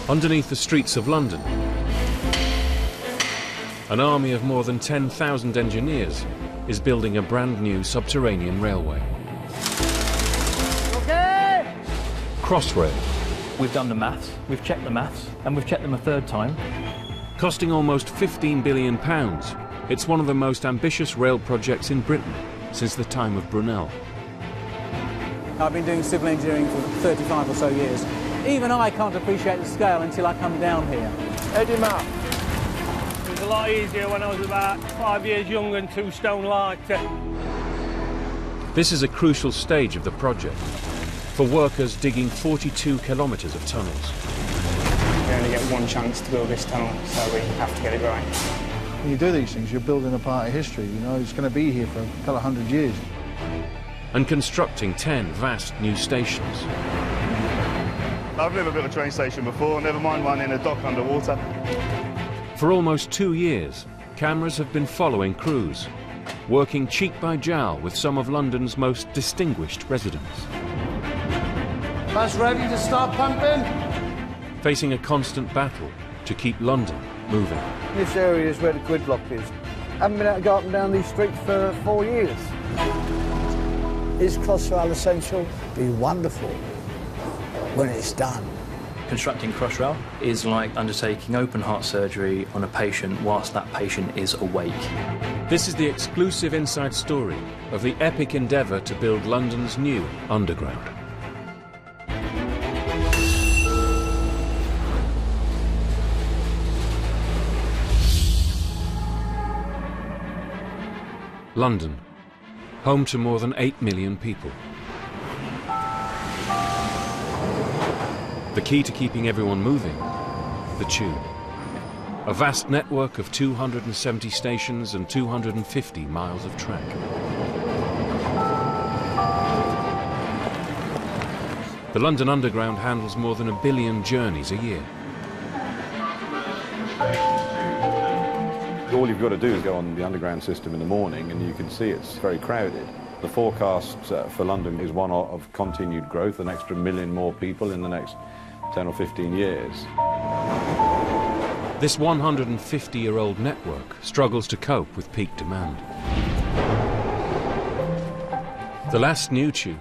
Underneath the streets of London, an army of more than 10,000 engineers is building a brand new subterranean railway. Okay. Crossrail. We've done the maths, we've checked the maths, and we've checked them a third time. Costing almost £15 billion, it's one of the most ambitious rail projects in Britain since the time of Brunel. I've been doing civil engineering for 35 or so years. Even I can't appreciate the scale until I come down here. Head him up. It was a lot easier when I was about 5 years younger and 2 stone lighter. This is a crucial stage of the project for workers digging 42 kilometres of tunnels. We only get one chance to build this tunnel, so we have to get it right. When you do these things, you're building a part of history, you know, it's going to be here for a couple of 100 years. And constructing 10 vast new stations. I've never built a train station before, never mind one in a dock underwater. For almost 2 years, cameras have been following crews, working cheek by jowl with some of London's most distinguished residents. Bus ready to start pumping? Facing a constant battle to keep London moving. This area is where the gridlock is. Haven't been able to go up and down these streets for 4 years. Is Crossrail essential? Be wonderful when it's done. Constructing Crossrail is like undertaking open heart surgery on a patient whilst that patient is awake. This is the exclusive inside story of the epic endeavour to build London's new underground. London, home to more than 8 million people. The key to keeping everyone moving, the tube. A vast network of 270 stations and 250 miles of track. The London Underground handles more than 1 billion journeys a year. All you've got to do is go on the underground system in the morning and you can see it's very crowded. The forecast for London is one of continued growth, an extra 1 million more people in the next 10 or 15 years. This 150-year-old network struggles to cope with peak demand. The last new tube,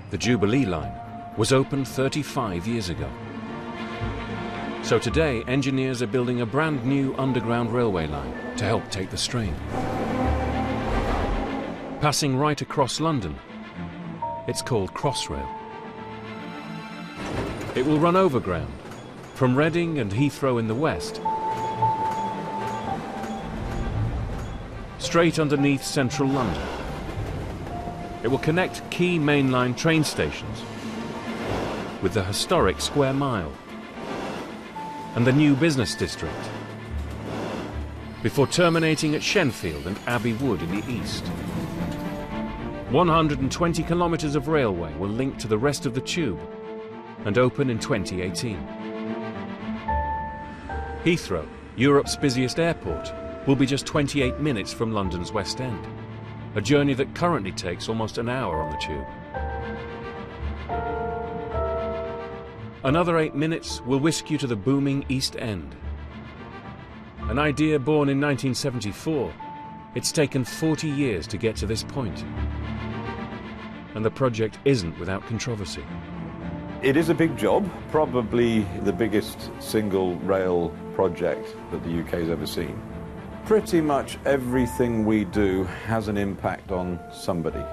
the Jubilee line, was opened 35 years ago. So today, engineers are building a brand new underground railway line to help take the strain. Passing right across London, it's called Crossrail. It will run overground, from Reading and Heathrow in the west, straight underneath central London. It will connect key mainline train stations with the historic Square Mile and the new business district, before terminating at Shenfield and Abbey Wood in the east. 120 kilometres of railway will link to the rest of the tube and open in 2018. Heathrow, Europe's busiest airport, will be just 28 minutes from London's West End, a journey that currently takes almost an hour on the tube. Another 8 minutes will whisk you to the booming East End. An idea born in 1974, it's taken 40 years to get to this point. And the project isn't without controversy. It is a big job, probably the biggest single rail project that the UK's ever seen. Pretty much everything we do has an impact on somebody.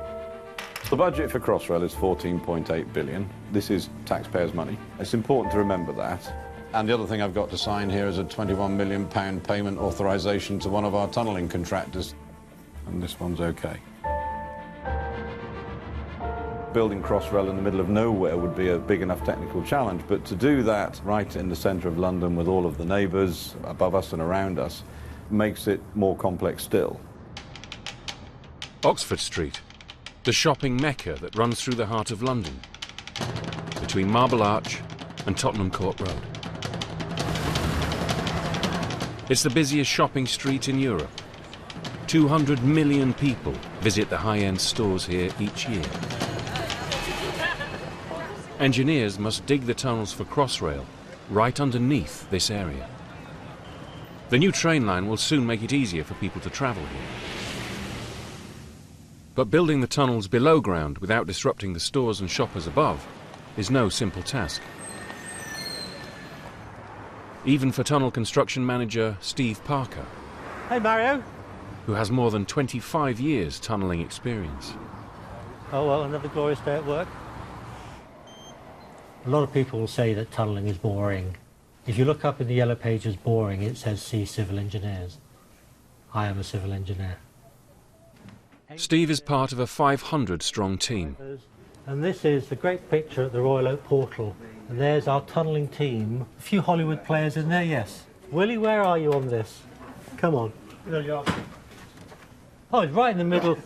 The budget for Crossrail is 14.8 billion. This is taxpayers' money. It's important to remember that. And the other thing I've got to sign here is a £21 million payment authorisation to one of our tunnelling contractors. And this one's okay. Building Crossrail in the middle of nowhere would be a big enough technical challenge, but to do that right in the centre of London with all of the neighbours above us and around us makes it more complex still. Oxford Street, the shopping mecca that runs through the heart of London, between Marble Arch and Tottenham Court Road. It's the busiest shopping street in Europe. 200 million people visit the high-end stores here each year. Engineers must dig the tunnels for Crossrail right underneath this area. The new train line will soon make it easier for people to travel here. But building the tunnels below ground without disrupting the stores and shoppers above is no simple task. Even for tunnel construction manager Steve Parker, Hey Mario. who has more than 25 years tunnelling experience. Oh well, another glorious day at work. A lot of people will say that tunnelling is boring. If you look up in the yellow pages boring, it says see civil engineers. I am a civil engineer. Steve is part of a 500-strong team. And this is the great picture at the Royal Oak Portal. And there's our tunnelling team. A few Hollywood players in there, yes. Willie, where are you on this? Come on. There you are. Oh, it's right in the middle.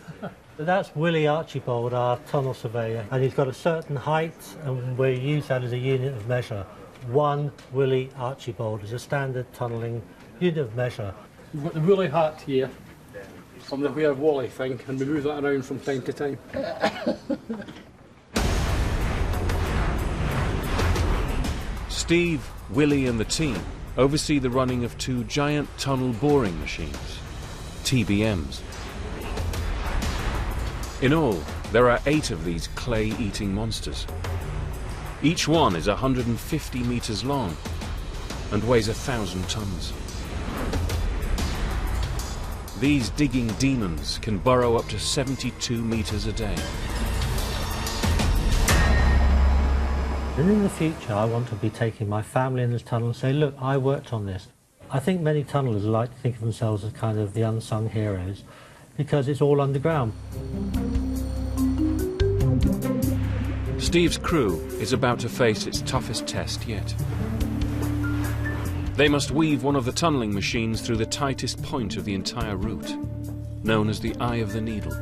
That's Willie Archibald, our tunnel surveyor. And he's got a certain height, and we use that as a unit of measure. 1 Willie Archibald is a standard tunnelling unit of measure. We've got the Willie hat here from the Where Wally thing, and we move that around from time to time. Steve, Willie and the team oversee the running of 2 giant tunnel boring machines, TBMs. In all, there are 8 of these clay-eating monsters. Each one is 150 metres long and weighs 1,000 tons. These digging demons can burrow up to 72 metres a day. And in the future, I want to be taking my family in this tunnel and say, look, I worked on this. I think many tunnellers like to think of themselves as kind of the unsung heroes because it's all underground. Steve's crew is about to face its toughest test yet. They must weave one of the tunnelling machines through the tightest point of the entire route, known as the Eye of the Needle.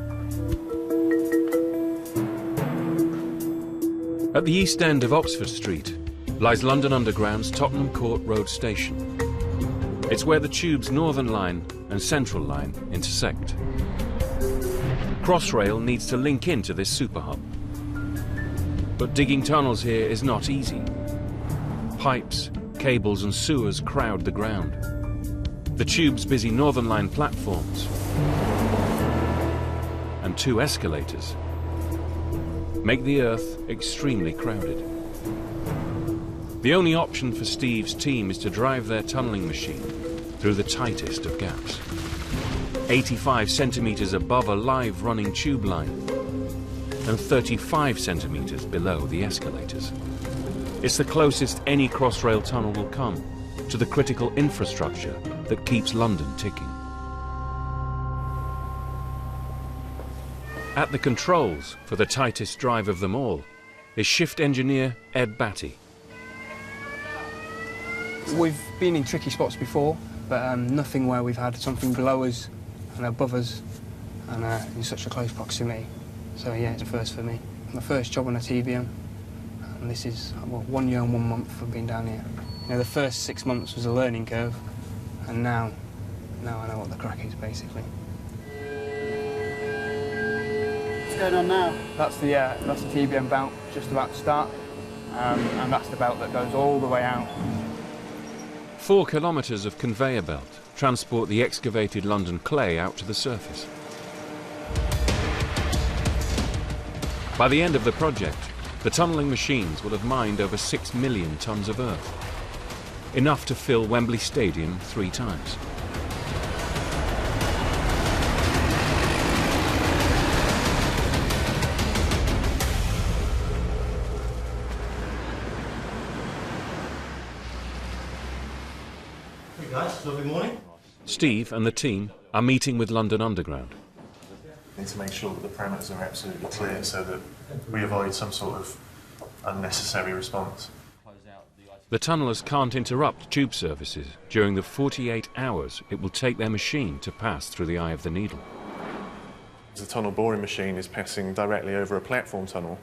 At the east end of Oxford Street lies London Underground's Tottenham Court Road station. It's where the Tube's Northern Line and Central Line intersect. Crossrail needs to link into this super hub. But digging tunnels here is not easy. Pipes, cables and sewers crowd the ground. The Tube's busy Northern Line platforms and 2 escalators make the earth extremely crowded. The only option for Steve's team is to drive their tunnelling machine through the tightest of gaps, 85 centimetres above a live running tube line and 35 centimetres below the escalators. It's the closest any Crossrail tunnel will come to the critical infrastructure that keeps London ticking. At the controls for the tightest drive of them all is shift engineer Ed Batty. We've been in tricky spots before, but nothing where we've had something below us and above us and in such a close proximity. So yeah, it's a first for me. My first job on a TBM, and this is 1 year and 1 month I've been down here. You know, the first 6 months was a learning curve, and now I know what the crack is basically. What's going on now? That's the TBM belt just about to start, and that's the belt that goes all the way out. 4 kilometres of conveyor belt transport the excavated London clay out to the surface. By the end of the project, the tunnelling machines will have mined over 6 million tonnes of earth, enough to fill Wembley Stadium 3 times. Hey guys, lovely morning. Steve and the team are meeting with London Underground. We need to make sure that the parameters are absolutely clear so that we avoid some sort of unnecessary response. The tunnellers can't interrupt tube services during the 48 hours it will take their machine to pass through the Eye of the Needle. The tunnel boring machine is passing directly over a platform tunnel,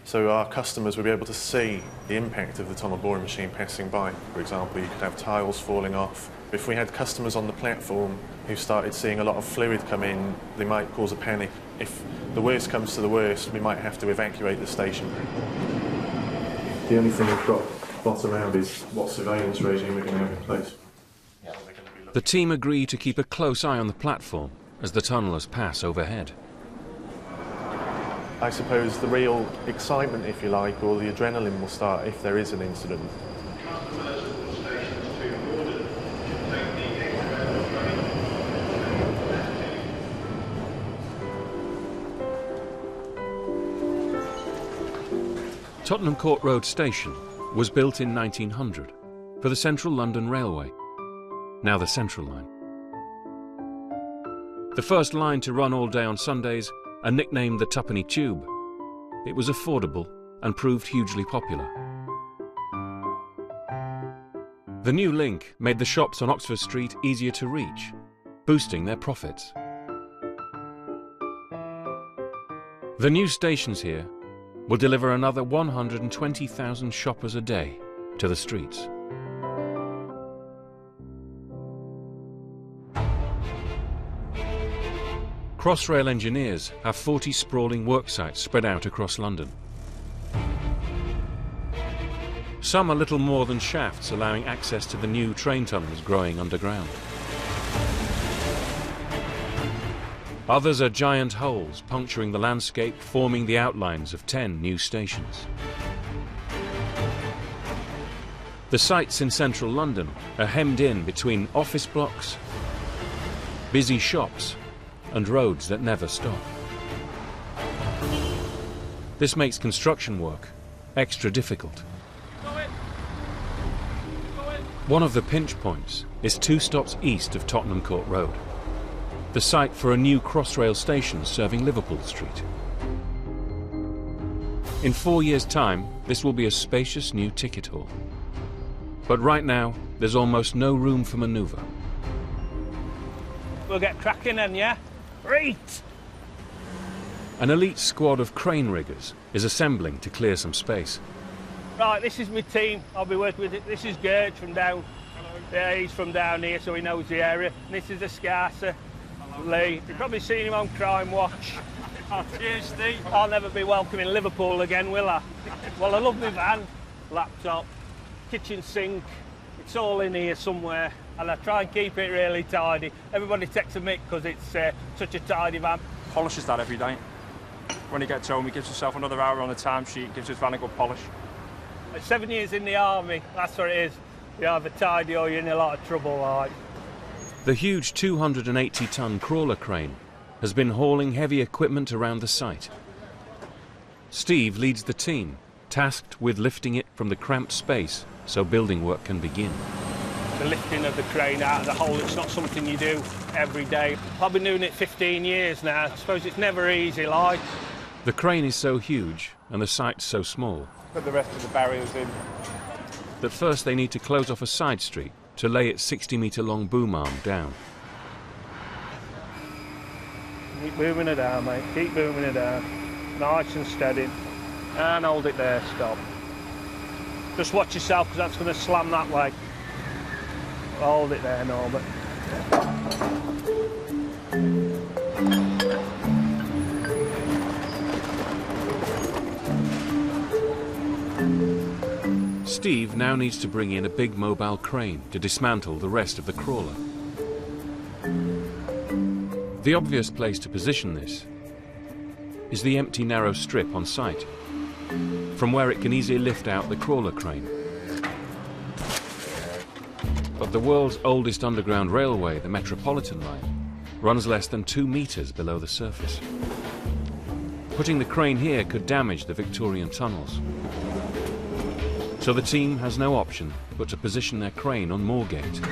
so our customers will be able to see the impact of the tunnel boring machine passing by. For example, you could have tiles falling off. If we had customers on the platform who started seeing a lot of fluid come in, they might cause a panic. If the worst comes to the worst, we might have to evacuate the station. The only thing we've got bottom out is what surveillance regime we're going to have in place. The team agree to keep a close eye on the platform as the tunnellers pass overhead. I suppose the real excitement, if you like, or the adrenaline will start if there is an incident. Tottenham Court Road station was built in 1900 for the Central London Railway, now the Central Line. The first line to run all day on Sundays and nicknamed the Twopenny Tube, it was affordable and proved hugely popular. The new link made the shops on Oxford Street easier to reach, boosting their profits. The new stations here will deliver another 120,000 shoppers a day to the streets. Crossrail engineers have 40 sprawling work sites spread out across London. Some are little more than shafts, allowing access to the new train tunnels growing underground. Others are giant holes puncturing the landscape, forming the outlines of 10 new stations. The sites in central London are hemmed in between office blocks, busy shops, and roads that never stop. This makes construction work extra difficult. One of the pinch points is 2 stops east of Tottenham Court Road, the site for a new Crossrail station serving Liverpool Street. In 4 years' time, this will be a spacious new ticket hall. But right now, there's almost no room for manoeuvre. We'll get cracking then, yeah? Right! An elite squad of crane riggers is assembling to clear some space. Right, this is my team. I'll be working with it. This is Gerd from down. Yeah, he's from down here, so he knows the area. And this is the Scarcer, Lee. You've probably seen him on Crime Watch. Cheers, Steve. I'll never be welcome in Liverpool again, will I? Well, I love my van, laptop, kitchen sink. It's all in here somewhere, and I try and keep it really tidy. Everybody takes a mick because it's such a tidy van. Polishes that every day. When he gets home, he gives himself another hour on the timesheet, gives his van a good polish. 7 years in the army, that's what it is. You either tidy or you're in a lot of trouble, like. The huge 280-ton crawler crane has been hauling heavy equipment around the site. Steve leads the team, tasked with lifting it from the cramped space so building work can begin. The lifting of the crane out of the hole, it's not something you do every day. I've been doing it 15 years now. I suppose it's never easy, like. The crane is so huge and the site so small Put the rest of the barriers in. that first they need to close off a side street to lay its 60-metre-long boom arm down. Keep booming it down, mate. Keep booming it down. Nice and steady. And hold it there, stop. Just watch yourself, because that's going to slam that way. Hold it there, Norbert. Steve now needs to bring in a big mobile crane to dismantle the rest of the crawler. The obvious place to position this is the empty narrow strip on site, from where it can easily lift out the crawler crane. But the world's oldest underground railway, the Metropolitan Line, runs less than 2 meters below the surface. Putting the crane here could damage the Victorian tunnels. So the team has no option but to position their crane on Moorgate,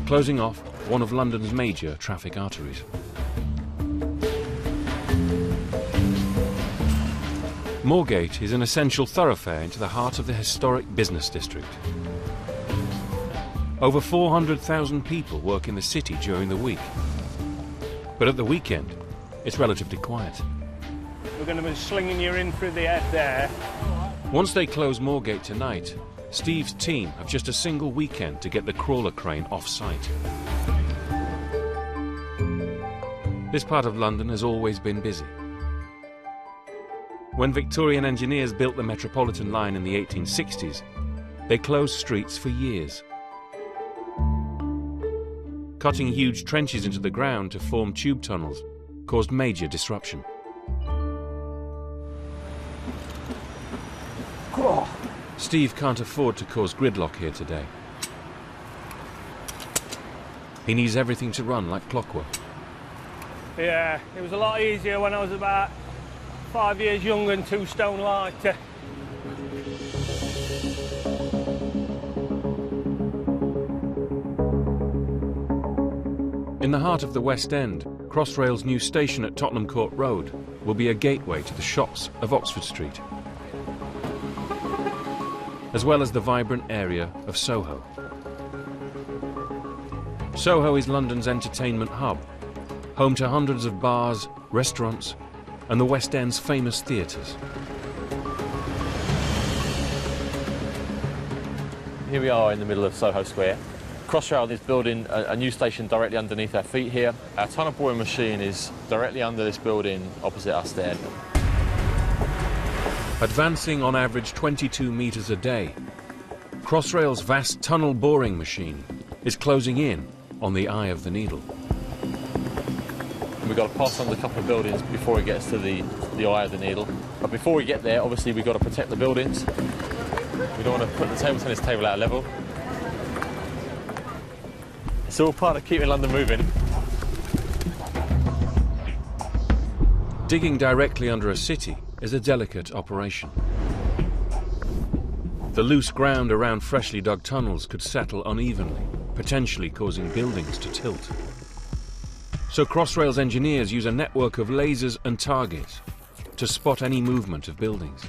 closing off one of London's major traffic arteries. Moorgate is an essential thoroughfare into the heart of the historic business district. Over 400,000 people work in the city during the week, but at the weekend it's relatively quiet. We're going to be slinging you in through the air there. Once they close Moorgate tonight, Steve's team have just a single weekend to get the crawler crane off-site. This part of London has always been busy. When Victorian engineers built the Metropolitan line in the 1860s, they closed streets for years. Cutting huge trenches into the ground to form tube tunnels caused major disruption. Steve can't afford to cause gridlock here today. He needs everything to run like clockwork. Yeah, it was a lot easier when I was about 5 years younger and 2 stone lighter. In the heart of the West End, Crossrail's new station at Tottenham Court Road will be a gateway to the shops of Oxford Street, as well as the vibrant area of Soho. Soho is London's entertainment hub, home to hundreds of bars, restaurants, and the West End's famous theatres. Here we are in the middle of Soho Square. Crossrail is building a new station directly underneath our feet here. Our tunnel boring machine is directly under this building opposite us there. Advancing on average 22 metres a day, Crossrail's vast tunnel boring machine is closing in on the eye of the needle. We've got to pass under a couple of buildings before it gets to the eye of the needle. But before we get there, obviously we've got to protect the buildings. We don't want to put the table tennis table out of level. It's all part of keeping London moving. Digging directly under a city is a delicate operation. The loose ground around freshly dug tunnels could settle unevenly, potentially causing buildings to tilt. So Crossrail's engineers use a network of lasers and targets to spot any movement of buildings.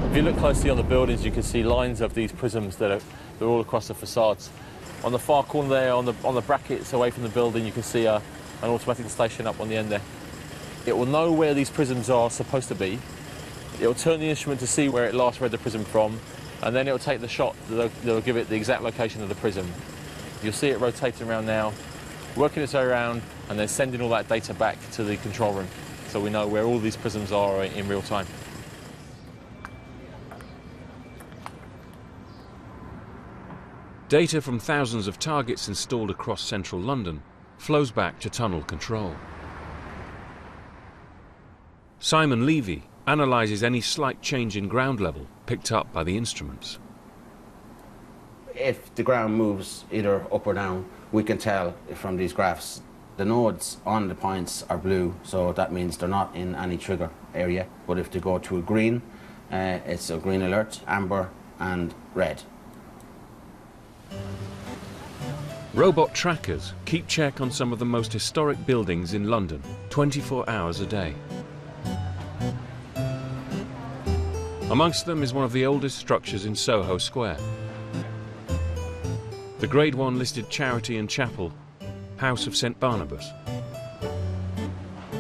If you look closely on the buildings, you can see lines of these prisms that are all across the facades. On the far corner there, on the brackets away from the building, you can see an automatic station up on the end there. It will know where these prisms are supposed to be. It will turn the instrument to see where it last read the prism from, and then it will take the shot that will give it the exact location of the prism. You'll see it rotating around now, working its way around, and then sending all that data back to the control room, so we know where all these prisms are in real time. Data from thousands of targets installed across central London flows back to tunnel control. Simon Levy analyses any slight change in ground level picked up by the instruments. If the ground moves either up or down, we can tell from these graphs. The nodes on the points are blue, so that means they're not in any trigger area. But if they go to a green, it's a green alert, amber and red. Robot trackers keep check on some of the most historic buildings in London 24 hours a day. Amongst them is one of the oldest structures in Soho Square. The Grade 1 listed charity and chapel, House of St Barnabas.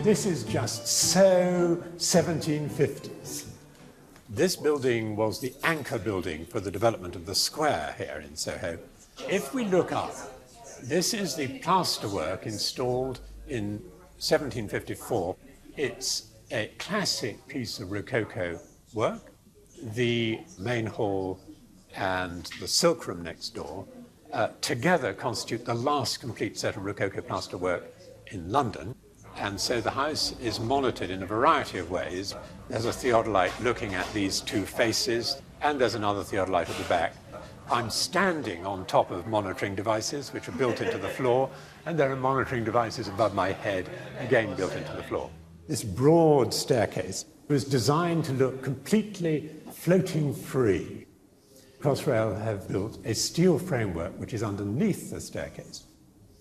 This is just so 1750s. This building was the anchor building for the development of the square here in Soho. If we look up, this is the plasterwork installed in 1754. It's a classic piece of Rococo work. The main hall and the silk room next door together constitute the last complete set of Rococo plasterwork in London. And so the house is monitored in a variety of ways. There's a theodolite looking at these two faces, and there's another theodolite at the back. I'm standing on top of monitoring devices which are built into the floor, and there are monitoring devices above my head, again built into the floor. This broad staircase was designed to look completely floating free. Crossrail have built a steel framework which is underneath the staircase.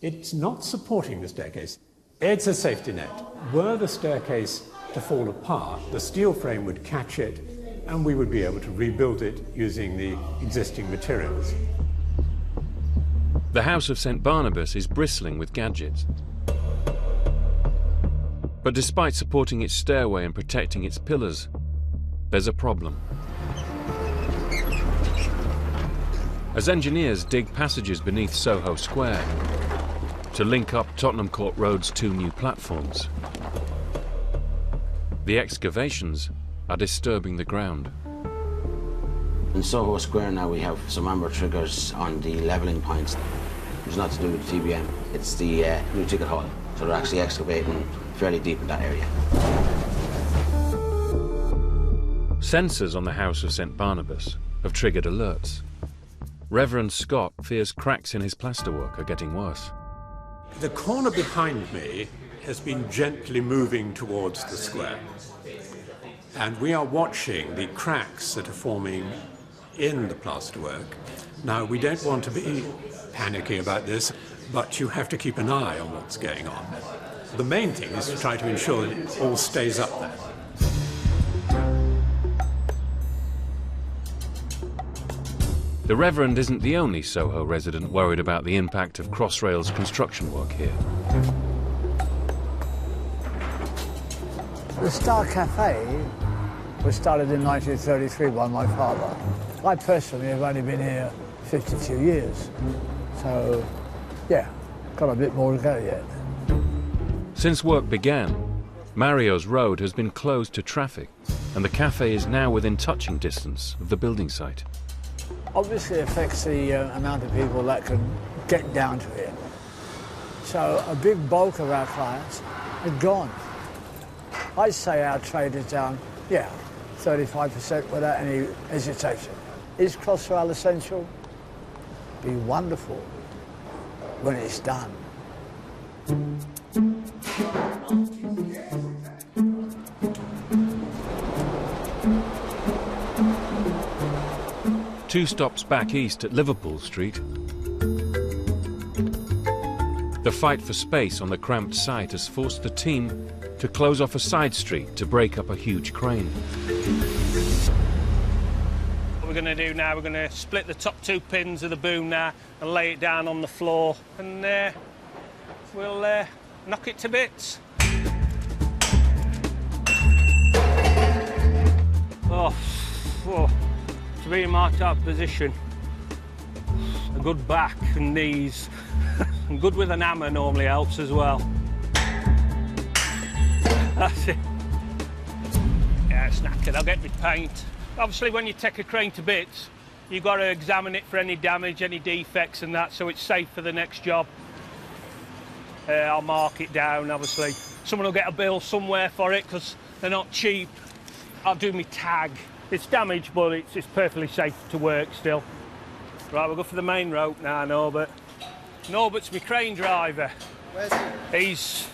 It's not supporting the staircase. It's a safety net. Were the staircase to fall apart, the steel frame would catch it, and we would be able to rebuild it using the existing materials. The House of St Barnabas is bristling with gadgets. But despite supporting its stairway and protecting its pillars, there's a problem. As engineers dig passages beneath Soho Square, to link up Tottenham Court Road's 2 new platforms. The excavations are disturbing the ground. In Soho Square now we have some amber triggers on the levelling points. It's not to do with the TBM, it's the new ticket hall. So they're actually excavating fairly deep in that area. Sensors on the House of St Barnabas have triggered alerts. Reverend Scott fears cracks in his plasterwork are getting worse. The corner behind me has been gently moving towards the square. And we are watching the cracks that are forming in the plasterwork. Now, we don't want to be panicking about this, but you have to keep an eye on what's going on. The main thing is to try to ensure that it all stays up there. The Reverend isn't the only Soho resident worried about the impact of Crossrail's construction work here. The Star Cafe was started in 1933 by my father. I personally have only been here 52 years. So, yeah, got a bit more to go yet. Since work began, Mario's Road has been closed to traffic, and the cafe is now within touching distance of the building site. Obviously it affects the amount of people that can get down to it. So a big bulk of our clients are gone. I'd say our trade is down, 35% without any hesitation. Is Crossrail essential? Be wonderful when it's done. Two stops back east at Liverpool Street, the fight for space on the cramped site has forced the team to close off a side street to break up a huge crane. What we're going to do now, we're going to split the top 2 pins of the boom now and lay it down on the floor, and we'll knock it to bits. Oh, to be in my type of position, a good back and knees, and good with an hammer normally helps as well. That's it. Yeah, it's knackered. I'll get my paint. Obviously, when you take a crane to bits, you've got to examine it for any damage, any defects and that, so it's safe for the next job. I'll mark it down, obviously. Someone will get a bill somewhere for it, because they're not cheap. I'll do my tag. It's damaged, but it's perfectly safe to work still. Right, we'll go for the main rope now, Norbert. Norbert's my crane driver. Where's he? He's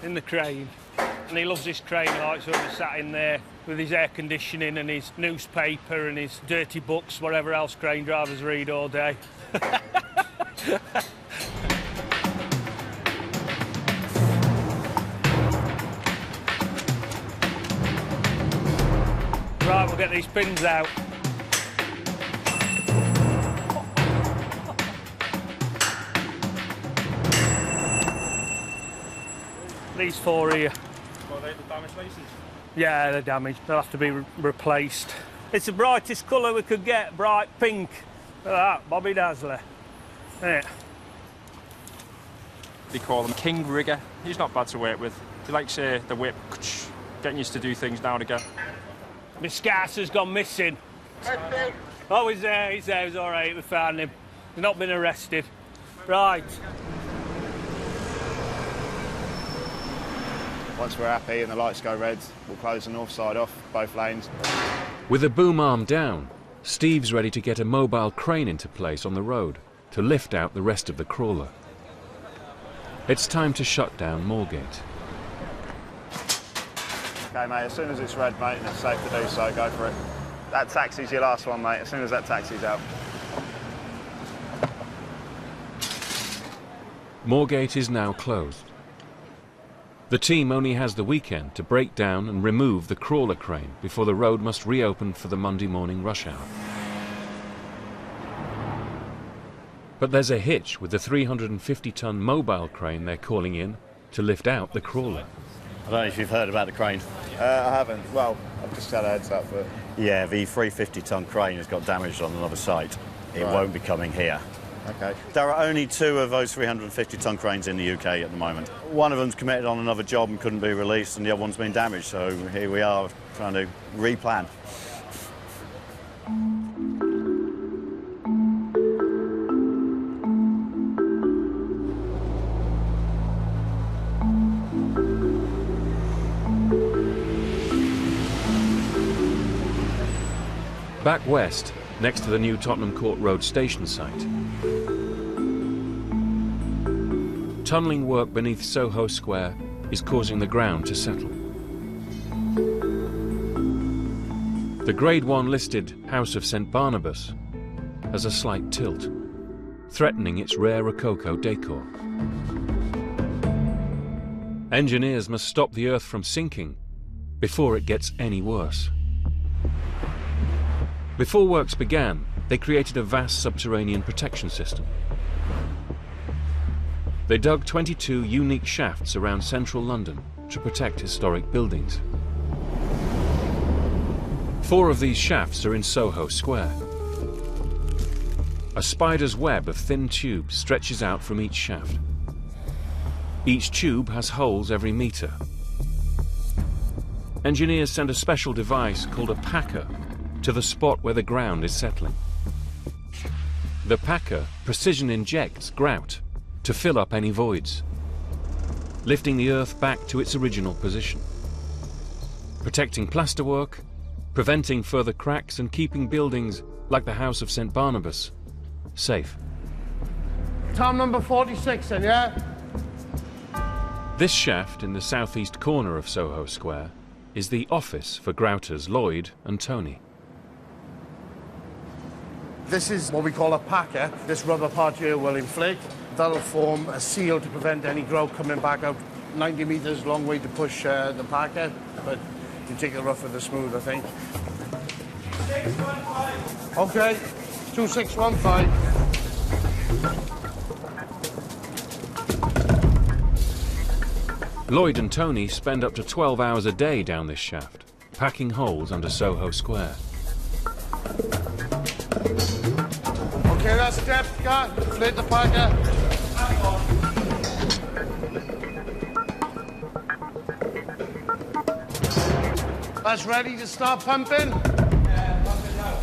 in the crane, and he loves this crane. He likes to be sat in there with his air conditioning and his newspaper and his dirty books, whatever else crane drivers read all day. Right, we'll get these pins out. These 4 here. Well, they're the damaged laces? Yeah, they're damaged. They'll have to be replaced. It's the brightest colour we could get, bright pink. Look at that, Bobby Dazzler. Yeah. They call him King Rigger. He's not bad to work with. He likes the whip, getting used to do things now and again. My Scouser's gone missing. Oh, he's there, he's all right, we found him. He's not been arrested. Right. Once we're happy and the lights go red, we'll close the north side off, both lanes. With the boom arm down, Steve's ready to get a mobile crane into place on the road to lift out the rest of the crawler. It's time to shut down Moorgate. Okay, mate, as soon as it's red, mate, and it's safe to do so, go for it. That taxi's your last one, mate, as soon as that taxi's out. Moorgate is now closed. The team only has the weekend to break down and remove the crawler crane before the road must reopen for the Monday morning rush hour. But there's a hitch with the 350-ton mobile crane they're calling in to lift out the crawler. I don't know if you've heard about the crane. I haven't. Well, I've just had a heads up, but... Yeah, the 350-ton crane has got damaged on another site. It won't be coming here. Okay. There are only 2 of those 350-ton cranes in the UK at the moment. One of them's committed on another job and couldn't be released, and the other one's been damaged, so here we are trying to replan. Back west, next to the new Tottenham Court Road station site, tunnelling work beneath Soho Square is causing the ground to settle. The Grade 1 listed House of St Barnabas has a slight tilt, threatening its rare Rococo decor. Engineers must stop the earth from sinking before it gets any worse. Before works began, they created a vast subterranean protection system. They dug 22 unique shafts around central London to protect historic buildings. 4 of these shafts are in Soho Square. A spider's web of thin tubes stretches out from each shaft. Each tube has holes every metre. Engineers send a special device called a packer to the spot where the ground is settling. The packer precision injects grout to fill up any voids, lifting the earth back to its original position, protecting plasterwork, preventing further cracks and keeping buildings like the House of St Barnabas safe. Tom number 46 then, yeah? This shaft in the southeast corner of Soho Square is the office for grouters Lloyd and Tony. This is what we call a packer. This rubber part here will inflate. That'll form a seal to prevent any grout coming back out. 90 metres, long way to push the packer, but you take the rough with the smooth, I think. 2615. Okay, 2615. Lloyd and Tony spend up to 12 hours a day down this shaft, packing holes under Soho Square. Okay, that's depth, got. Inflate the packer. That's ready to start pumping? Yeah, pumping now.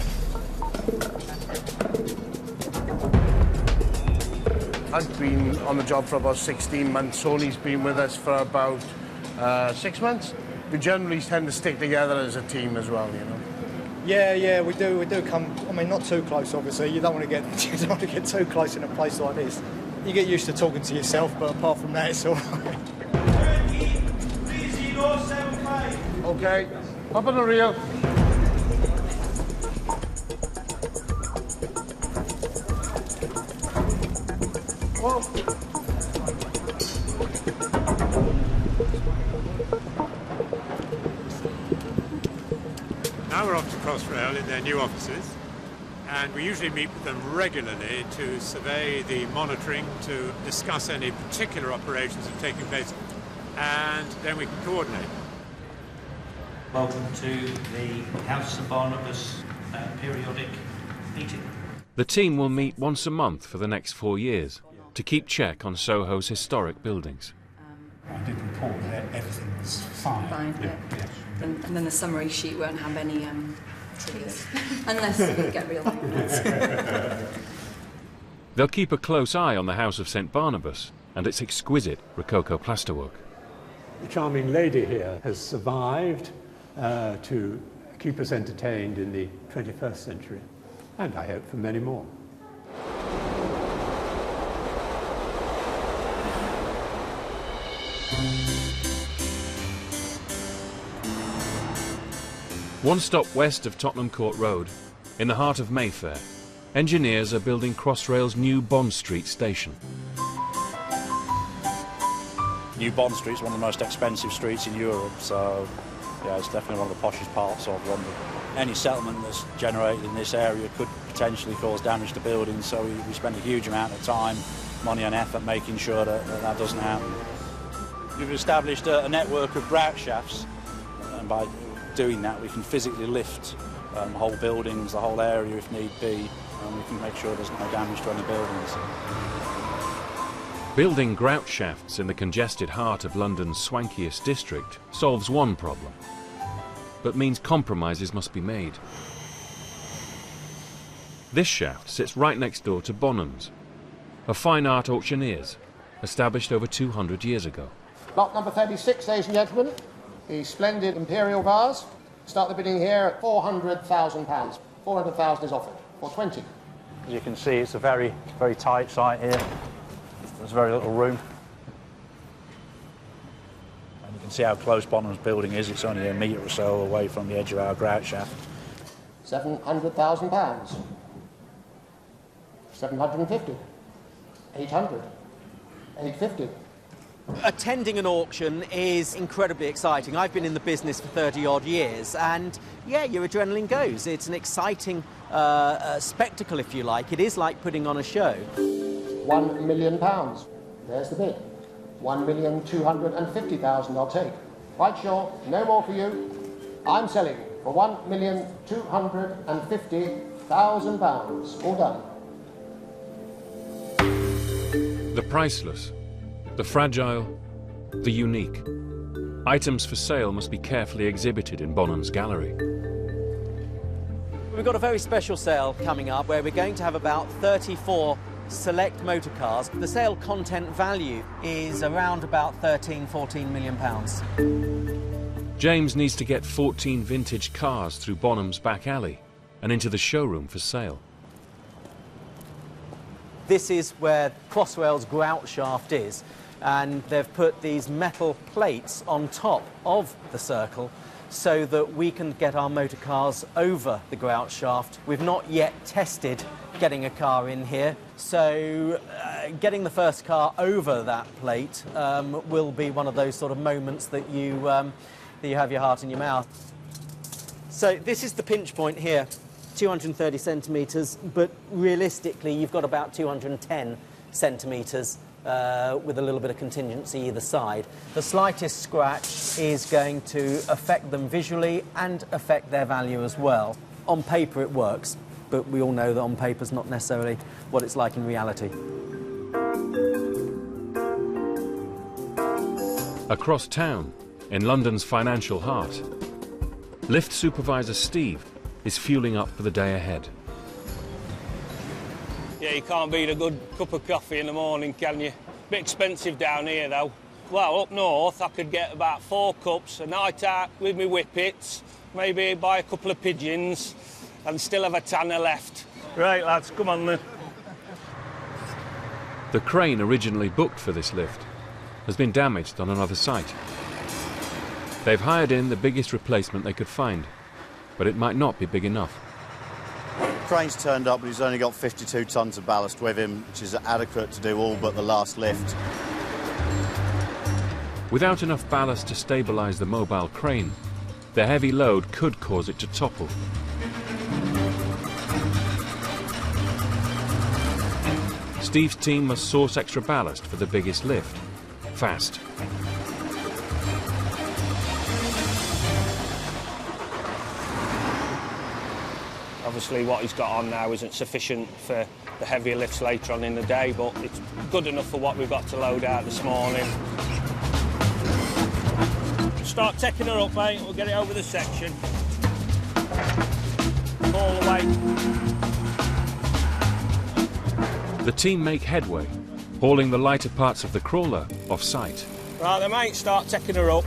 I've been on the job for about 16 months. Tony's been with us for about 6 months. We generally tend to stick together as a team as well, you know. Yeah, we do come. I mean, not too close, obviously. You don't want to get too close in a place like this. You get used to talking to yourself, but apart from that, it's all right. Okay, up on the reel. Whoa. Now we're off to Crossrail in their new offices, and we usually meet with them regularly to survey the monitoring, to discuss any particular operations that are taking place, and then we can coordinate. Welcome to the House of Barnabas periodic meeting. The team will meet once a month for the next 4 years to keep check on Soho's historic buildings. I did report that everything was fine. Yeah. And then the summary sheet won't have any triggers, unless you get real ones. They'll keep a close eye on the House of St Barnabas and its exquisite Rococo plasterwork. The charming lady here has survived to keep us entertained in the 21st century, and I hope for many more. One stop west of Tottenham Court Road, in the heart of Mayfair, engineers are building Crossrail's new Bond Street station. New Bond Street is one of the most expensive streets in Europe, so yeah, it's definitely one of the poshest parts of London. Any settlement that's generated in this area could potentially cause damage to buildings, so we spend a huge amount of time, money and effort making sure that doesn't happen. We've established a network of grout shafts, and by doing that we can physically lift whole buildings, the whole area if need be, and we can make sure there's no damage to any buildings. Building grout shafts in the congested heart of London's swankiest district solves one problem, but means compromises must be made. This shaft sits right next door to Bonham's, a fine art auctioneer's, established over 200 years ago. Lot number 36, ladies and gentlemen, the splendid imperial vase. Start the bidding here at £400,000. 400,000 is offered for 20. As you can see, it's a very, very tight site here. There's very little room. And you can see how close Bonham's building is. It's only a metre or so away from the edge of our grout shaft. £700,000. 750. 800. 850. Attending an auction is incredibly exciting. I've been in the business for 30-odd years, and yeah, your adrenaline goes. It's an exciting spectacle, if you like. It is like putting on a show. £1 million. There's the bid. 1,250,000 I'll take. Quite sure, no more for you. I'm selling for £1,250,000. All done. The priceless, the fragile, the unique. Items for sale must be carefully exhibited in Bonham's gallery. We've got a very special sale coming up where we're going to have about 34 select motor cars. The sale content value is around about 14 million pounds. James needs to get 14 vintage cars through Bonham's back alley and into the showroom for sale. This is where Crossrail's grout shaft is, and they've put these metal plates on top of the circle so that we can get our motor cars over the grout shaft. We've not yet tested getting a car in here, so getting the first car over that plate will be one of those sort of moments that you have your heart in your mouth. So this is the pinch point here, 230 centimetres, but realistically you've got about 210 centimetres with a little bit of contingency either side. The slightest scratch is going to affect them visually and affect their value as well. On paper it works, but we all know that on paper is not necessarily what it's like in reality. Across town, in London's financial heart, lift supervisor Steve is fueling up for the day ahead. Yeah, you can't beat a good cup of coffee in the morning, can you? Bit expensive down here, though. Well, up north, I could get about 4 cups a night out with me whippets, maybe buy a couple of pigeons, and still have a tanner left. Right, lads, come on then. The crane originally booked for this lift has been damaged on another site. They've hired in the biggest replacement they could find, but it might not be big enough. Crane's turned up, but he's only got 52 tonnes of ballast with him, which is adequate to do all but the last lift. Without enough ballast to stabilise the mobile crane, the heavy load could cause it to topple. Steve's team must source extra ballast for the biggest lift, fast. Obviously what he's got on now isn't sufficient for the heavier lifts later on in the day, but it's good enough for what we've got to load out this morning. Start taking her up, mate, we'll get it over the section. All the way. The team make headway, hauling the lighter parts of the crawler off-site. Right then, mate, start taking her up.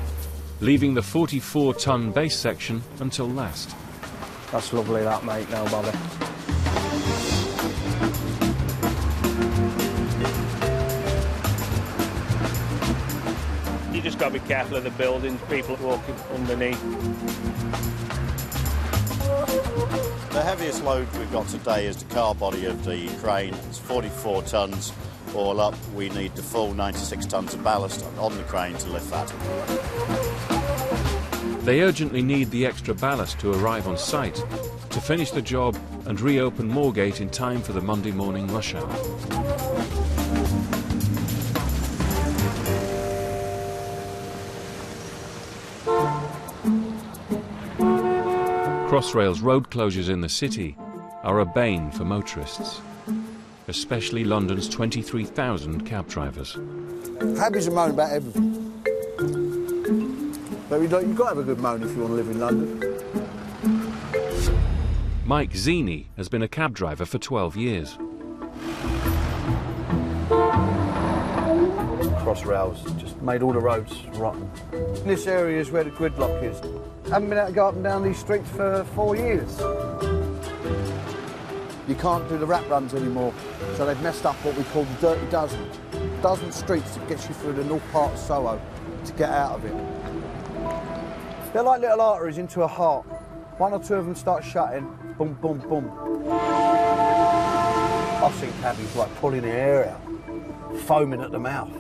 Leaving the 44-tonne base section until last. That's lovely, that, mate, no bother. You just got to be careful of the buildings, people walking underneath. The heaviest load we've got today is the car body of the crane. It's 44 tonnes. All up, we need the full 96 tonnes of ballast on the crane to lift that. They urgently need the extra ballast to arrive on site, to finish the job and reopen Moorgate in time for the Monday morning rush hour. Crossrail's road closures in the city are a bane for motorists, especially London's 23,000 cab drivers. Cabbies are moan about everything. But you've got to have a good moan if you want to live in London. Mike Zini has been a cab driver for 12 years. Crossrail's just made all the roads rotten. This area is where the gridlock is. Haven't been able to go up and down these streets for 4 years. You can't do the rat runs anymore, so they've messed up what we call the Dirty Dozen. Dozen streets that gets you through the north part of Soho to get out of it. They're like little arteries into a heart. One or two of them start shutting, boom, boom, boom. I've seen cabbies like pulling their hair out, foaming at the mouth,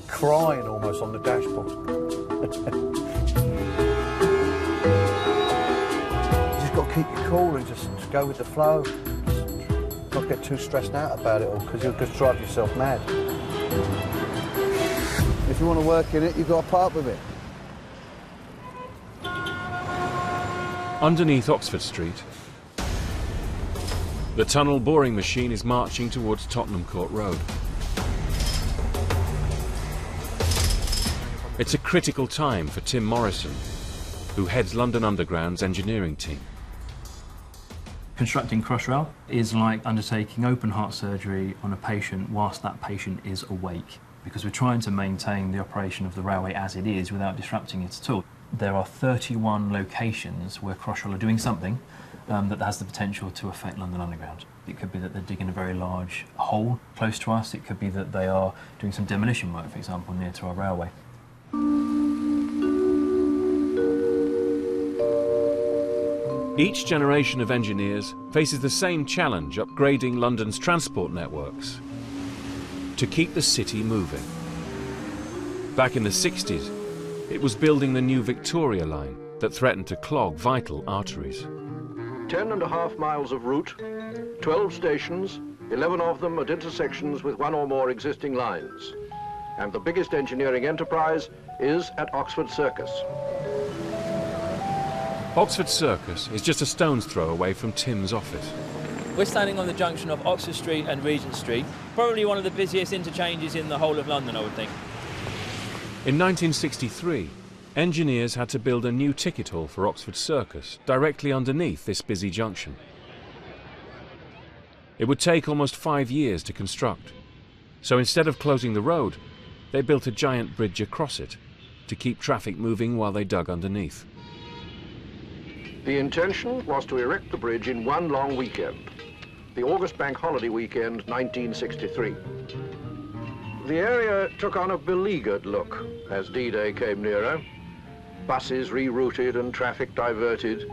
crying almost on the dashboard. You just got to keep your cool and just go with the flow. Just not get too stressed out about it all, because you'll just drive yourself mad. If you want to work in it, you've got to put up with it. Underneath Oxford Street, the tunnel boring machine is marching towards Tottenham Court Road. It's a critical time for Tim Morrison, who heads London Underground's engineering team. Constructing Crossrail is like undertaking open heart surgery on a patient whilst that patient is awake, because we're trying to maintain the operation of the railway as it is without disrupting it at all. There are 31 locations where Crossrail are doing something that has the potential to affect London Underground. It could be that they're digging a very large hole close to us. It could be that they are doing some demolition work, for example, near to our railway. Each generation of engineers faces the same challenge upgrading London's transport networks to keep the city moving. Back in the 60s, it was building the new Victoria line that threatened to clog vital arteries. 10.5 miles of route, 12 stations, 11 of them at intersections with one or more existing lines. And the biggest engineering enterprise is at Oxford Circus. Oxford Circus is just a stone's throw away from Tim's office. We're standing on the junction of Oxford Street and Regent Street, probably one of the busiest interchanges in the whole of London, I would think. In 1963, engineers had to build a new ticket hall for Oxford Circus directly underneath this busy junction. It would take almost 5 years to construct, so instead of closing the road, they built a giant bridge across it to keep traffic moving while they dug underneath. The intention was to erect the bridge in one long weekend, the August Bank Holiday weekend, 1963. The area took on a beleaguered look as D-Day came nearer. Buses rerouted and traffic diverted,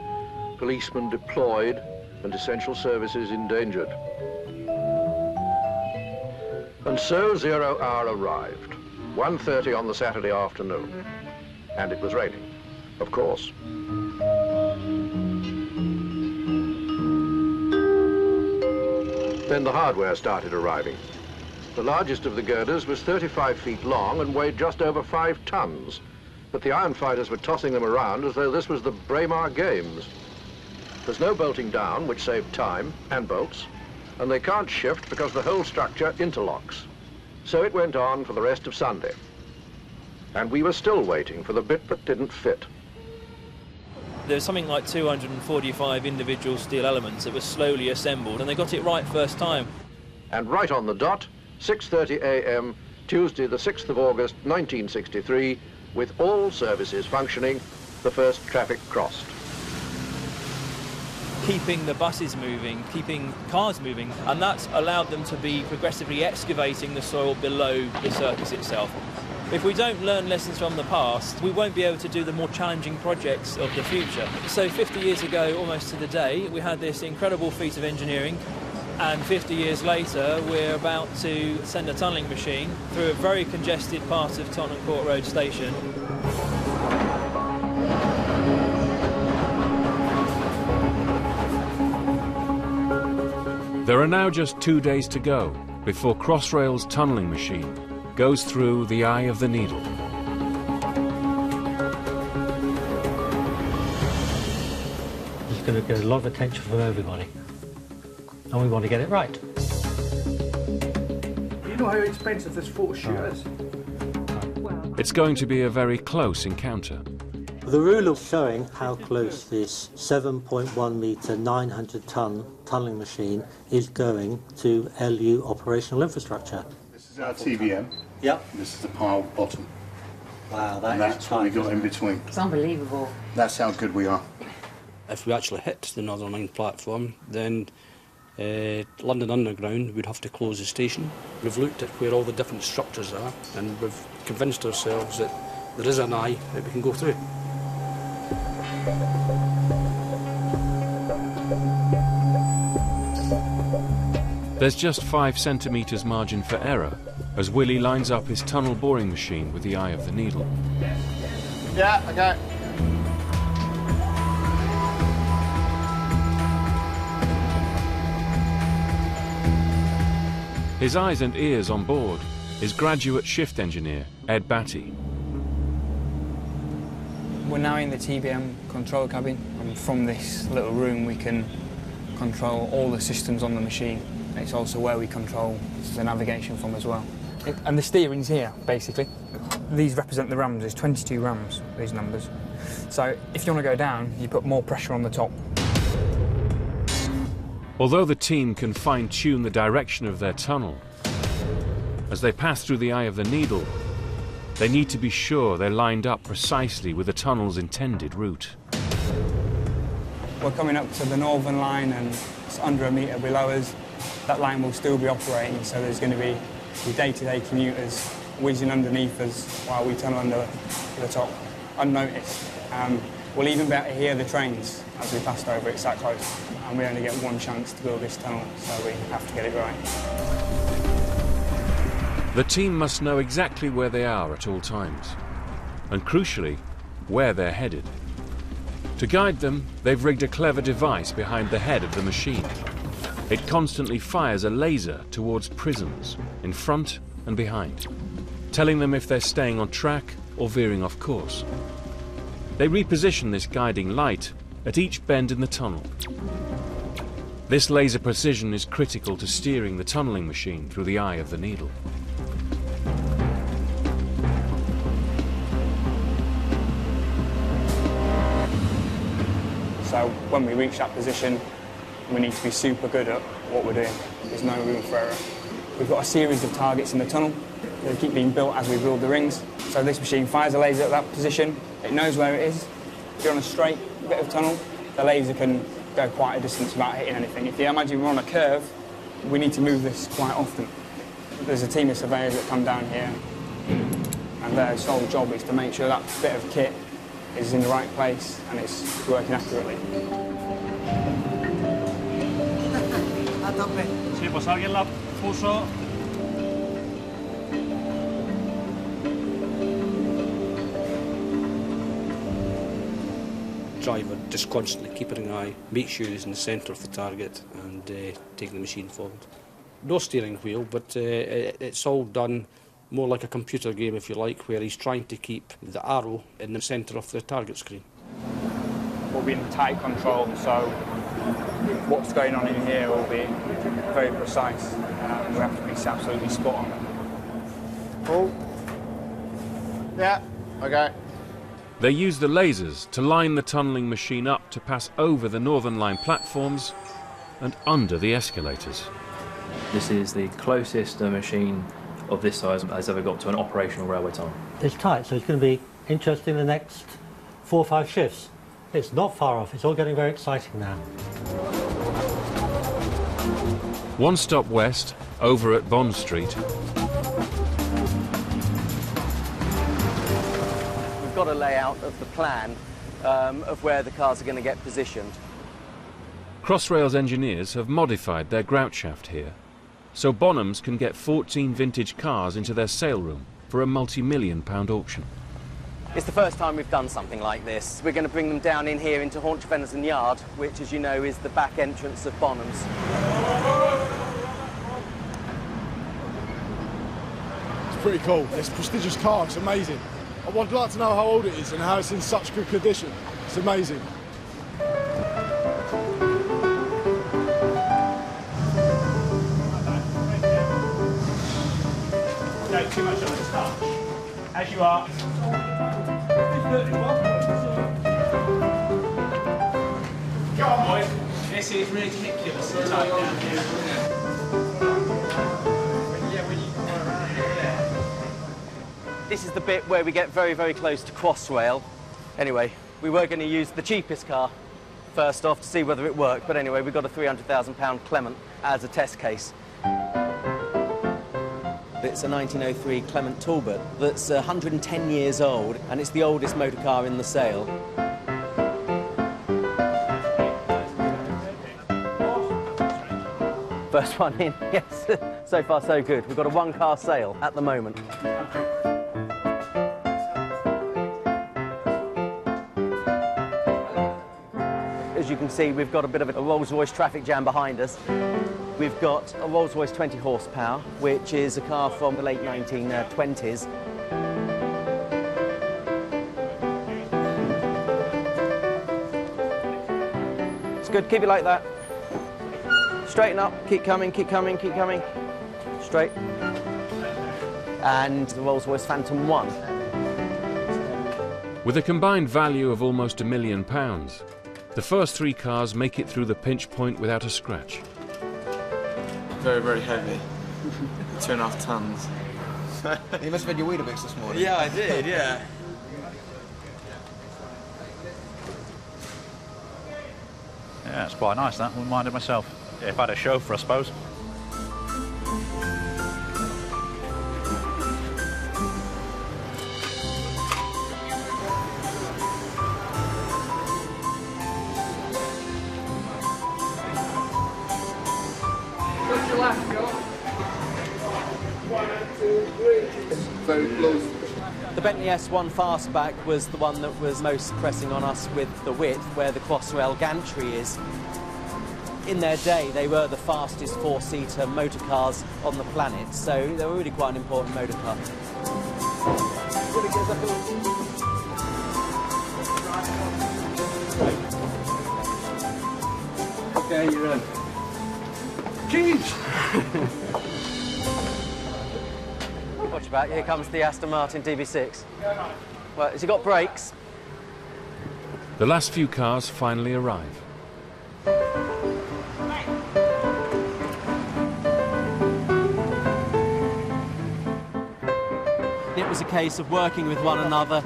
policemen deployed and essential services endangered. And so 0 hour arrived, 1:30 on the Saturday afternoon. And it was raining, of course. Then the hardware started arriving. The largest of the girders was 35 feet long and weighed just over 5 tons. But the iron fighters were tossing them around as though this was the Braemar Games. There's no bolting down, which saved time and bolts, and they can't shift because the whole structure interlocks. So it went on for the rest of Sunday. And we were still waiting for the bit that didn't fit. There's something like 245 individual steel elements that were slowly assembled, and they got it right first time. And right on the dot, 6:30 a.m., Tuesday the 6th of August, 1963, with all services functioning, the first traffic crossed. Keeping the buses moving, keeping cars moving, and that's allowed them to be progressively excavating the soil below the circus itself. If we don't learn lessons from the past, we won't be able to do the more challenging projects of the future. So 50 years ago, almost to the day, we had this incredible feat of engineering, and 50 years later, we're about to send a tunnelling machine through a very congested part of Tottenham Court Road station. There are now just 2 days to go before Crossrail's tunnelling machine goes through the eye of the needle. You going to get a lot of attention from everybody. And we want to get it right. Do you know how expensive this photo shoot is? It's going to be a very close encounter. The rule is showing how close this 7.1 metre, 900 tonne tunnelling machine is going to LU operational infrastructure. This is our TBM. Yep. This is the pile bottom. Wow, and that's what we got in between. It's unbelievable. That's how good we are. If we actually hit the Northern Line platform, then London Underground would have to close the station. We've looked at where all the different structures are, and we've convinced ourselves that there is an eye that we can go through. There's just 5 centimetres margin for error as Willie lines up his tunnel boring machine with the eye of the needle. Yeah, okay. His eyes and ears on board is graduate shift engineer Ed Batty. We're now in the TBM control cabin, and from this little room we can control all the systems on the machine. It's also where we control the navigation from as well. And the steering's here, basically. These represent the rams. There's 22 rams, these numbers. So if you want to go down, you put more pressure on the top. Although the team can fine-tune the direction of their tunnel, as they pass through the eye of the needle, they need to be sure they're lined up precisely with the tunnel's intended route. We're coming up to the Northern Line and it's under a metre below us. That line will still be operating, so there's going to be the day-to-day commuters whizzing underneath us while we tunnel under the top, unnoticed. We'll even be able to hear the trains as we passed over. It's that close, and we only get one chance to build this tunnel, so we have to get it right. The team must know exactly where they are at all times, and crucially, where they're headed. To guide them, they've rigged a clever device behind the head of the machine. It constantly fires a laser towards prisms, in front and behind, telling them if they're staying on track or veering off course. They reposition this guiding light at each bend in the tunnel. This laser precision is critical to steering the tunnelling machine through the eye of the needle. So when we reach that position, we need to be super good at what we're doing. There's no room for error. We've got a series of targets in the tunnel. They keep being built as we build the rings. So this machine fires a laser at that position. It knows where it is. If you're on a straight bit of tunnel, the laser can go quite a distance without hitting anything. If you imagine we're on a curve, we need to move this quite often. There's a team of surveyors that come down here, and their sole job is to make sure that bit of kit is in the right place and it's working accurately. Sí, pues alguien la puso. Driver just constantly keeping an eye, make sure he's in the centre of the target and taking the machine forward. No steering wheel, but it's all done more like a computer game, if you like, where he's trying to keep the arrow in the centre of the target screen. We'll be in tight control, so what's going on in here will be very precise. We have to be absolutely spot on. Cool. Yeah, okay. They use the lasers to line the tunnelling machine up to pass over the Northern Line platforms and under the escalators. This is the closest a machine of this size has ever got to an operational railway tunnel. It's tight, so it's going to be interesting the next 4 or 5 shifts. It's not far off, it's all getting very exciting now. One stop west, over at Bond Street. We've got a layout of the plan of where the cars are going to get positioned. Crossrail's engineers have modified their grout shaft here, so Bonhams can get 14 vintage cars into their sale room for a multi-million-pound auction. It's the first time we've done something like this. We're going to bring them down in here into Haunch Venison Yard, which, as you know, is the back entrance of Bonhams. It's pretty cool. It's a prestigious car, it's amazing. I would like to know how old it is and how it's in such good condition. It's amazing. you are. Go on, boys. This is ridiculous to tie down here. This is the bit where we get very, very close to Crossrail. Anyway, we were going to use the cheapest car first off to see whether it worked, but anyway, we got a £300,000 Clement as a test case. It's a 1903 Clement Talbot that's 110 years old, and it's the oldest motor car in the sale. First one in, yes. So far, so good. We've got a one-car sale at the moment. As you can see, we've got a bit of a Rolls-Royce traffic jam behind us. We've got a Rolls-Royce 20 horsepower, which is a car from the late 1920s. It's good, keep it like that. Straighten up, keep coming, keep coming, keep coming. Straight. And the Rolls-Royce Phantom 1. With a combined value of almost £1 million, the first three cars make it through the pinch point without a scratch. Very, very heavy. 2.5 tons. You must have had your Weetabix this morning. Yeah, I did, yeah. Yeah, it's quite nice, that. Wouldn't mind it myself. Yeah, if I had a chauffeur, I suppose. What's your last go? 1, 2, 3. Very close. The Bentley S1 Fastback was the one that was most pressing on us with the width, where the Crossrail gantry is. In their day, they were the fastest four-seater motor cars on the planet, so they were really quite an important motor car. Okay, you're in. Keys! Watch your back, here comes the Aston Martin DB6. Well, has he got brakes? The last few cars finally arrive. It was a case of working with one another.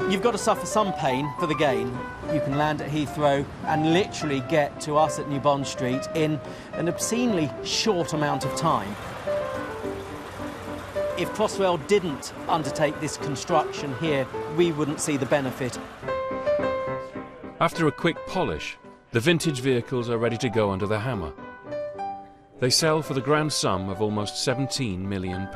You've got to suffer some pain for the gain. You can land at Heathrow and literally get to us at New Bond Street in an obscenely short amount of time. If Crossrail didn't undertake this construction here, we wouldn't see the benefit. After a quick polish, the vintage vehicles are ready to go under the hammer. They sell for the grand sum of almost £17 million.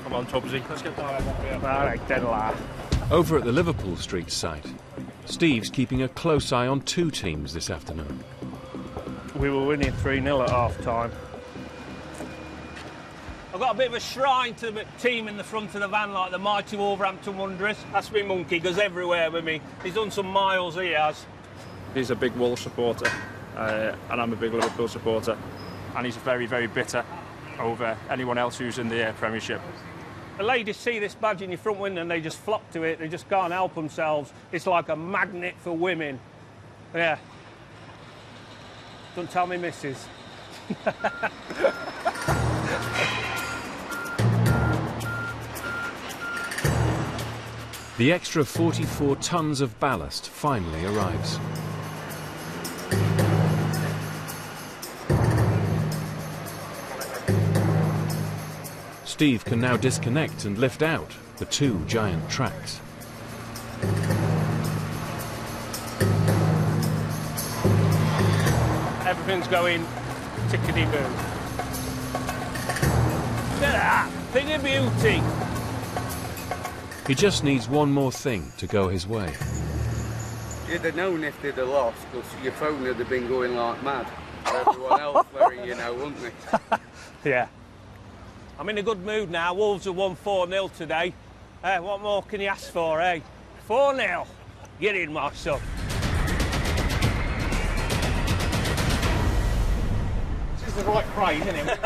Come on, Tubbsy, let's get down. All right, dead laugh. Over at the Liverpool Street site, Steve's keeping a close eye on two teams this afternoon. We were winning 3-0 at half-time. I've got a bit of a shrine to the team in the front of the van, like the mighty Wolverhampton Wanderers. That's me monkey, goes everywhere with me. He's done some miles, he has. He's a big Wolves supporter, and I'm a big Liverpool supporter. And he's very, very bitter over anyone else who's in the Premiership. The ladies see this badge in your front window and they just flock to it. They just can't help themselves. It's like a magnet for women. Yeah. Don't tell me, missus. The extra 44 tons of ballast finally arrives. Steve can now disconnect and lift out the two giant tracks. Everything's going tickety-boo. Look at that, thing of beauty. He just needs one more thing to go his way. You'd have known if they'd have lost, because your phone would have been going like mad. Everyone else wearing, you know, wouldn't they? Yeah. I'm in a good mood now. Wolves have won 4-0 today. What more can you ask for, eh? 4-0. Get in, my son. the right crane, isn't it?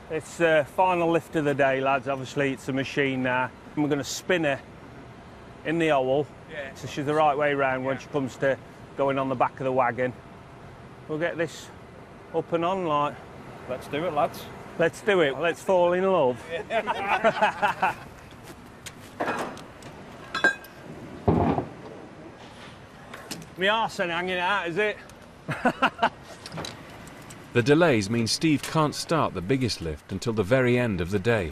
It's the final lift of the day, lads. Obviously, it's a machine now. And we're going to spin her in the oval, so she's the right way round when she comes to going on the back of the wagon. We'll get this up and on, like. Let's do it, lads. Let's do it. Let's fall in love. My arse ain't hanging out, is it? The delays mean Steve can't start the biggest lift until the very end of the day.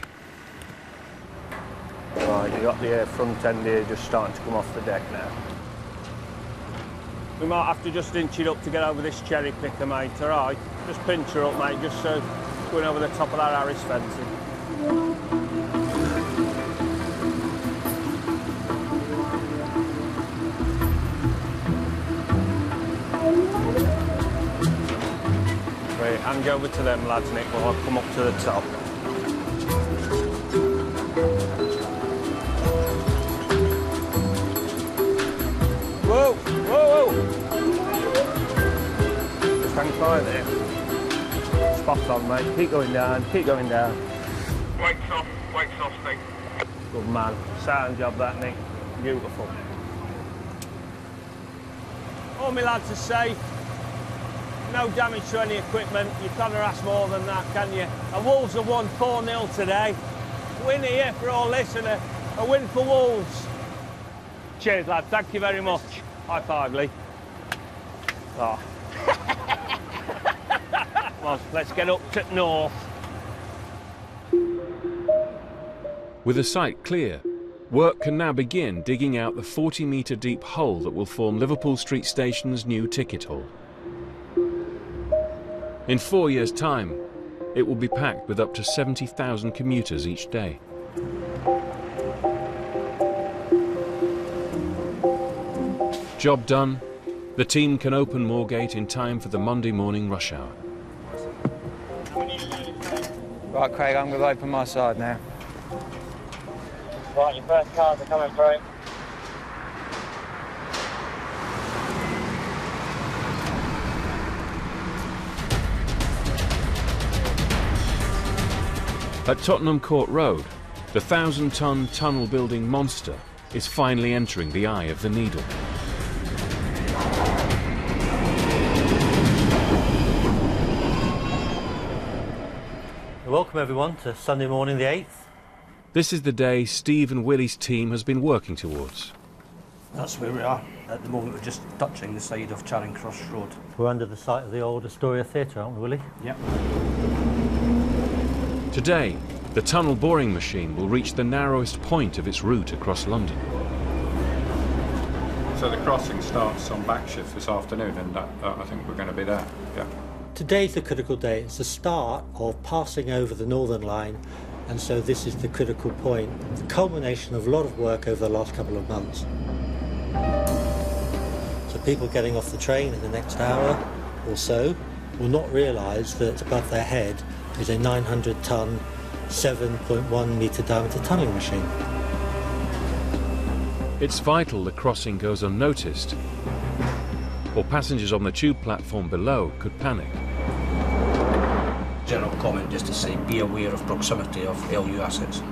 Right, you got the front end here just starting to come off the deck now. We might have to just inch it up to get over this cherry picker, mate, all right? Just pinch her up, mate, just so going over the top of that Harris fencing. Right, hand over to them, lads, Nick, while I come up to the top. Whoa, whoa, whoa! Just hang fire there. Spot on, mate. Keep going down, keep going down. Weights off, Steve. Good man. Sound job, that, Nick. Beautiful. All my lads are safe. No damage to any equipment. You can't ask more than that, can you? And Wolves have won 4-0 today. Win here for all this and a win for Wolves. Cheers, lad. Thank you very much. High five, Lee. Oh. Come on, let's get up to north. With the site clear, work can now begin digging out the 40-metre deep hole that will form Liverpool Street Station's new ticket hall. In 4 years' time, it will be packed with up to 70,000 commuters each day. Job done. The team can open Moorgate in time for the Monday morning rush hour. Right, Craig, I'm going to open my side now. Right, your first cars are coming through. At Tottenham Court Road, the 1,000-ton tunnel-building monster is finally entering the eye of the needle. Welcome everyone to Sunday morning the 8th. This is the day Steve and Willie's team has been working towards. That's where we are. At the moment we're just touching the side of Charing Cross Road. We're under the site of the old Astoria Theatre, aren't we, Willie? Yep. Today, the tunnel boring machine will reach the narrowest point of its route across London. So the crossing starts on back shift this afternoon, and I think we're going to be there. Yeah. Today's the critical day. It's the start of passing over the Northern Line, and so this is the critical point, the culmination of a lot of work over the last couple of months. So people getting off the train in the next hour or so will not realise that above their head is a 900-ton, 7.1-metre diameter tunnelling machine. It's vital the crossing goes unnoticed, or passengers on the tube platform below could panic. General comment just to say be aware of proximity of LU assets.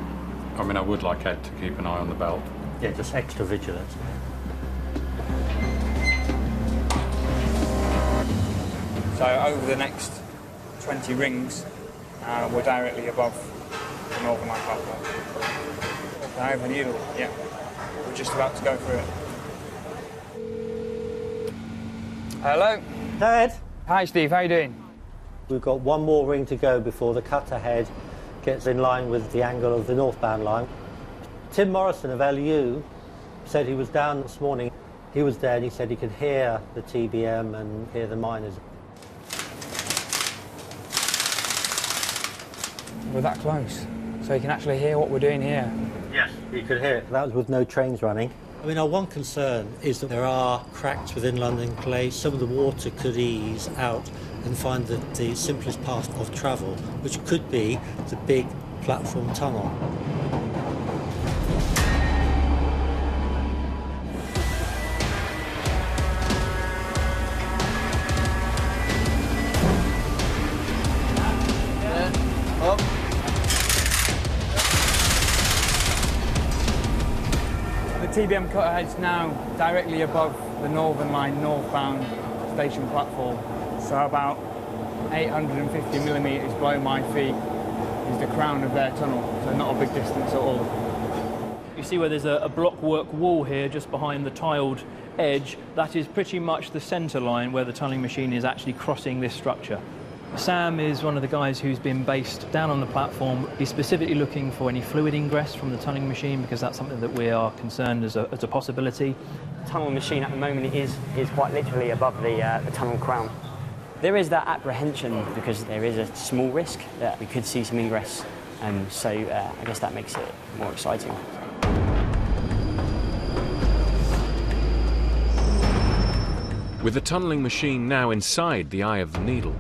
I mean, I would like Ed to keep an eye on the belt. Yeah, just extra vigilance. So over the next 20 rings, we're directly above the Northern Line platform. So over the needle, yeah. We're just about to go through it. Hello. Ed. Hi, Steve. How you doing? We've got one more ring to go before the cut ahead gets in line with the angle of the northbound line. Tim Morrison of LU said he was down this morning. He was there and he said he could hear the TBM and hear the miners. We're that close, so you can actually hear what we're doing here. Yes, you could hear it. That was with no trains running. I mean, our one concern is that there are cracks within London Clay. Some of the water could ease out and find the simplest path of travel, which could be the big platform tunnel. TBM cutter is now directly above the Northern Line northbound station platform. So about 850 millimetres below my feet is the crown of their tunnel, so not a big distance at all. You see where there's a blockwork wall here just behind the tiled edge. That is pretty much the centre line where the tunnelling machine is actually crossing this structure. Sam is one of the guys who's been based down on the platform. He's specifically looking for any fluid ingress from the tunnelling machine because that's something that we are concerned as a possibility. The tunnel machine at the moment is quite literally above the tunnel crown. There is that apprehension because there is a small risk that we could see some ingress, so I guess that makes it more exciting. With the tunnelling machine now inside the eye of the needle,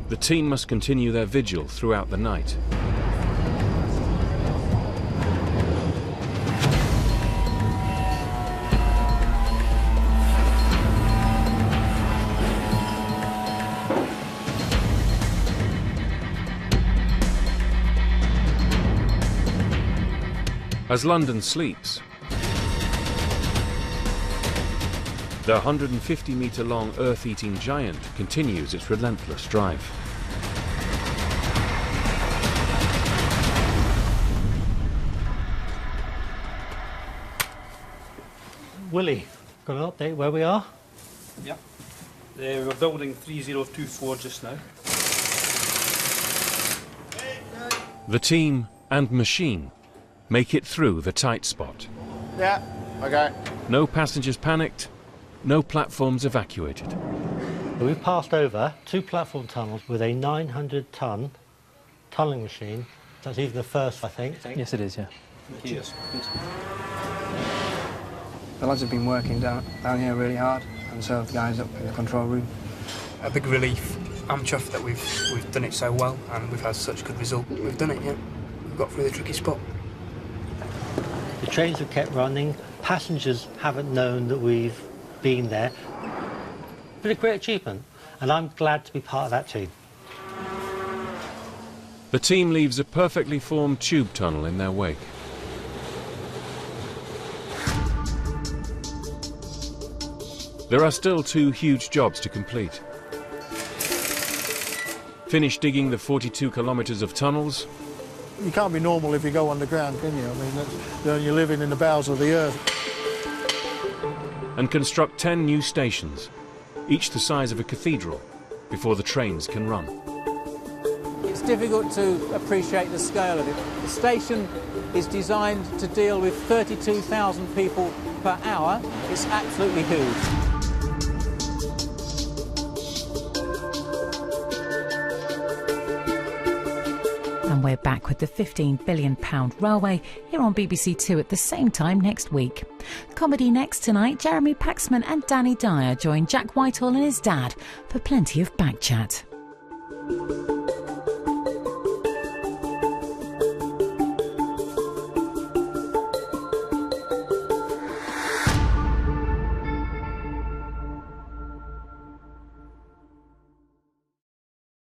the team must continue their vigil throughout the night. As London sleeps, the 150-metre-long earth-eating giant continues its relentless drive. Willie, got an update where we are? Yep. We're building 3024 just now. The team and machine make it through the tight spot. Yeah, okay. No passengers panicked, no platforms evacuated. We've passed over 2 platform tunnels with a 900-ton tunnelling machine. That's even the first, I think. Yes, it is, yeah. Cheers. The lads have been working down here really hard, and so have the guys up in the control room. A big relief. I'm chuffed that we've done it so well, and we've had such good result. We've done it, yeah. We've got through the tricky spot. The trains have kept running. Passengers haven't known that we've been there. Been a great achievement, and I'm glad to be part of that team. The team leaves a perfectly formed tube tunnel in their wake. There are still 2 huge jobs to complete. Finish digging the 42 kilometres of tunnels. You can't be normal if you go underground, can you? I mean, you're living in the bowels of the earth. And construct 10 new stations, each the size of a cathedral, before the trains can run. It's difficult to appreciate the scale of it. The station is designed to deal with 32,000 people per hour. It's absolutely huge. And we're back with the £15 billion railway here on BBC Two at the same time next week. Comedy next tonight. Jeremy Paxman and Danny Dyer join Jack Whitehall and his dad for plenty of back chat.